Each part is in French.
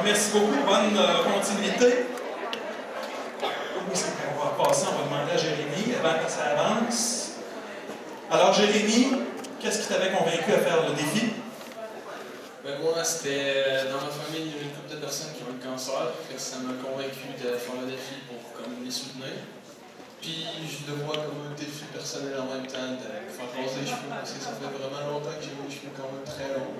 merci beaucoup. Bonne continuité. Oui, on va passer, on va demander à Jérémy avant que ça avance. Alors, Jérémy, qu'est-ce qui t'avait convaincu à faire le défi? Ben moi, c'était dans ma famille, il y avait une couple de personnes qui ont le cancer, fait que ça m'a convaincu de faire le défi pour comme, les soutenir. Puis je le vois comme un défi personnel en même temps de faire raser les cheveux, parce que ça fait vraiment longtemps que j'ai eu les cheveux quand même très longs.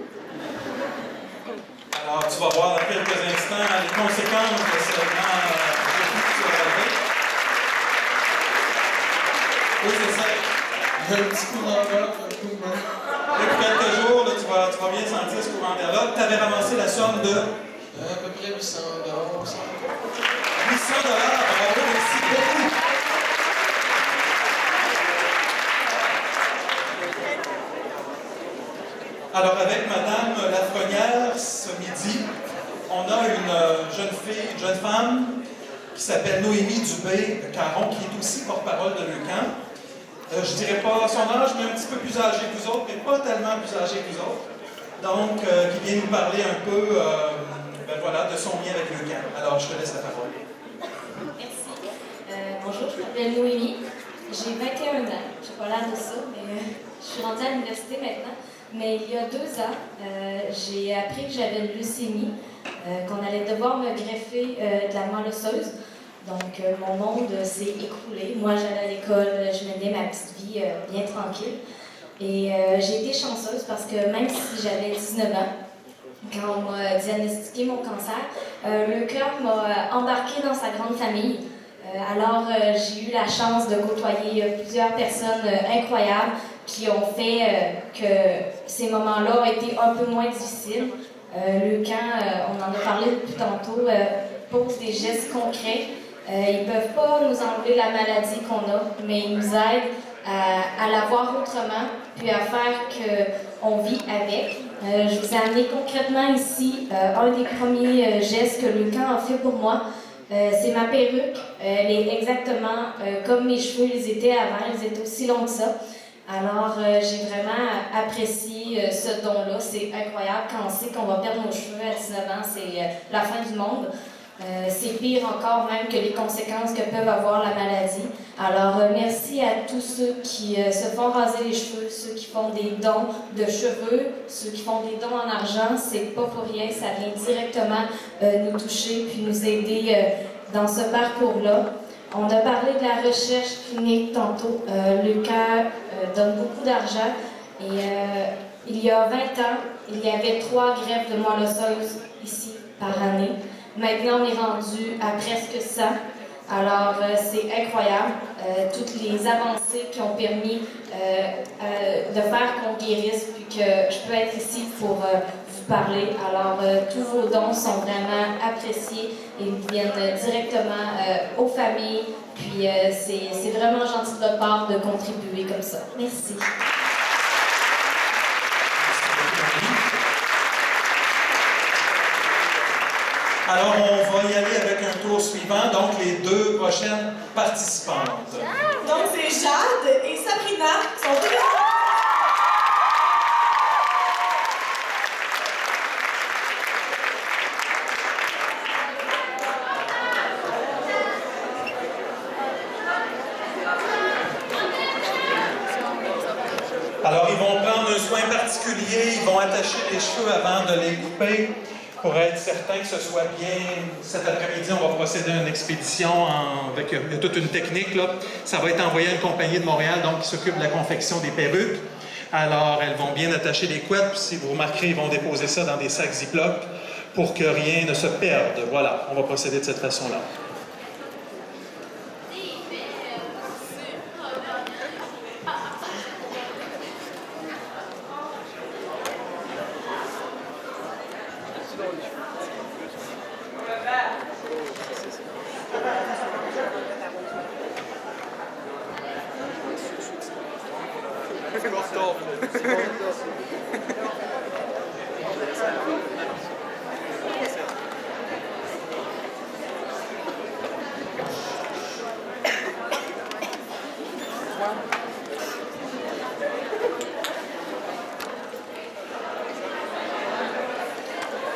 Alors, tu vas voir dans quelques instants les conséquences de ce grand défi que tu vas avoir. Oui, c'est ça. Il y a un petit coup d'envers, un coup de main. Depuis quelques jours, là, tu vas bien sentir ce courant d'air-là. Tu avais ramassé la somme de... À peu près 800 $. 800 $, bravo, merci beaucoup. Alors, avec Madame Lafrenière, ce midi, on a une jeune femme qui s'appelle Noémie Dubé-Caron, qui est aussi porte-parole de Leucan. Je ne dirais pas son âge, mais un petit peu plus âgé que vous autres, mais pas tellement plus âgé que vous autres. Donc, qui vient nous parler un peu voilà, de son lien avec Leucan. Alors, je te laisse la parole. Merci. Bonjour, je m'appelle Noémie. J'ai 21 ans. Je n'ai pas l'air de ça, mais je suis rendue à l'université maintenant. Mais il y a 2 ans, j'ai appris que j'avais une leucémie, qu'on allait devoir me greffer de la moelle osseuse. Donc, mon monde s'est écroulé. Moi, j'allais à l'école, je menais ma petite vie bien tranquille. Et j'ai été chanceuse parce que même si j'avais 19 ans, quand on m'a diagnostiqué mon cancer, le cœur m'a embarqué dans sa grande famille. Alors, j'ai eu la chance de côtoyer plusieurs personnes incroyables qui ont fait que ces moments-là ont été un peu moins difficiles. Leucan, on en a parlé depuis tantôt, pose des gestes concrets. Ils ne peuvent pas nous enlever la maladie qu'on a, mais ils nous aident à la voir autrement, puis à faire qu'on vit avec. Je vous ai amené concrètement ici un des premiers gestes que Leucan a fait pour moi. C'est ma perruque. Elle est exactement comme mes cheveux ils étaient avant, ils étaient aussi longs que ça. Alors, j'ai vraiment apprécié ce don-là. C'est incroyable quand on sait qu'on va perdre nos cheveux à 19 ans, c'est la fin du monde. C'est pire encore même que les conséquences que peuvent avoir la maladie. Alors, merci à tous ceux qui se font raser les cheveux, ceux qui font des dons de cheveux, ceux qui font des dons en argent. C'est pas pour rien, ça vient directement nous toucher puis nous aider dans ce parcours-là. On a parlé de la recherche clinique tantôt. Leucan donne beaucoup d'argent et il y a 20 ans, il y avait 3 greffes de moelle osseuse ici par année. Maintenant, on est rendu à presque 100. Alors, c'est incroyable. Toutes les avancées qui ont permis de faire qu'on guérisse, puis que je peux être ici pour vous parler. Alors, tous vos dons sont vraiment appréciés et ils viennent directement aux familles. Puis, c'est vraiment gentil de votre part de contribuer comme ça. Merci. Alors, on va y aller avec un tour suivant, donc les 2 prochaines participantes. Donc, c'est Jade et Sabrina qui sont présentes. Alors, ils vont prendre un soin particulier, ils vont attacher les cheveux avant de les couper pour être certain que ce soit bien. Cet après-midi, on va procéder à une expédition avec il y a toute une technique. Là. Ça va être envoyé à une compagnie de Montréal donc, qui s'occupe de la confection des perruques. Alors, elles vont bien attacher les couettes, puis si vous remarquerez, ils vont déposer ça dans des sacs Ziploc pour que rien ne se perde. Voilà, on va procéder de cette façon-là.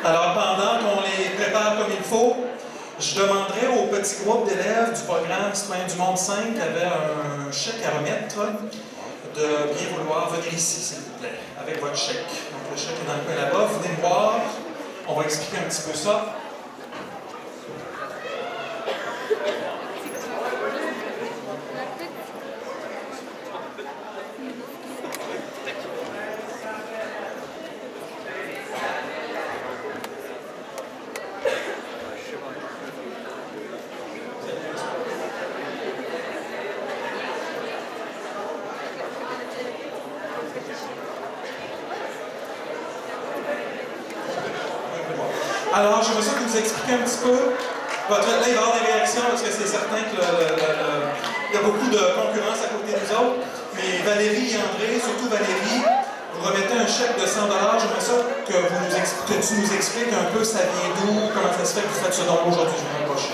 Alors, pendant qu'on les prépare comme il faut, je demanderai au petit groupe d'élèves du programme Citoyens du Monde 5 qui avait un chèque à remettre de bien vouloir venir ici, s'il vous plaît, avec votre chèque. Donc le chèque est dans le coin là-bas. Venez me voir. On va expliquer un petit peu ça. Alors, j'aimerais ça que vous expliquiez un petit peu. Là, il va y avoir des réactions parce que c'est certain qu'il y a beaucoup de concurrence à côté de nous autres. Mais Valérie et André, surtout Valérie, vous remettez un chèque de 100 $. J'aimerais ça que tu nous expliques un peu ça vient d'où, comment ça se fait que vous faites ce don aujourd'hui. Je vous remercie.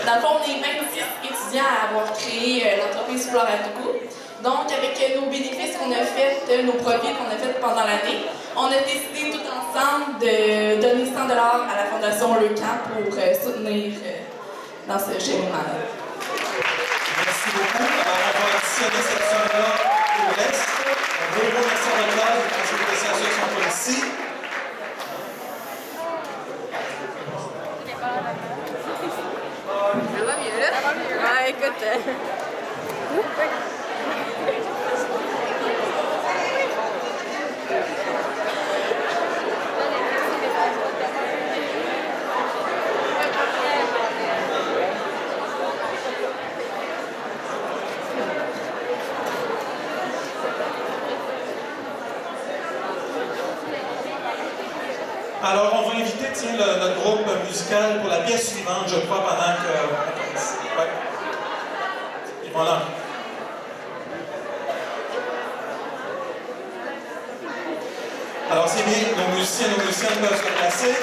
Dans le fond, on est 26 étudiants à avoir créé l'entreprise Flora Dugo. Donc, avec nos bénéfices qu'on a fait, nos profits qu'on a fait pendant l'année, on a décidé tout ensemble de donner 100 $ à la Fondation Le Camp pour soutenir dans ce cheminement-là. Merci beaucoup. Alors, on va additionner cette somme-là au reste. Un gros merci à votre classe. Je pense que les associations sont pas ici. Ça va mieux, là? Ouais, écoute. Alors, on va inviter notre groupe musical pour la pièce suivante, je crois, pendant que... Ouais. Ils vont là. Alors, c'est bien, nos musiciens et nos musiciennes peuvent se placer.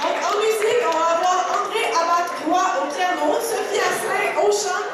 Donc, en musique, on va avoir André Abat-Roy au piano, Sophie Asselin au chant,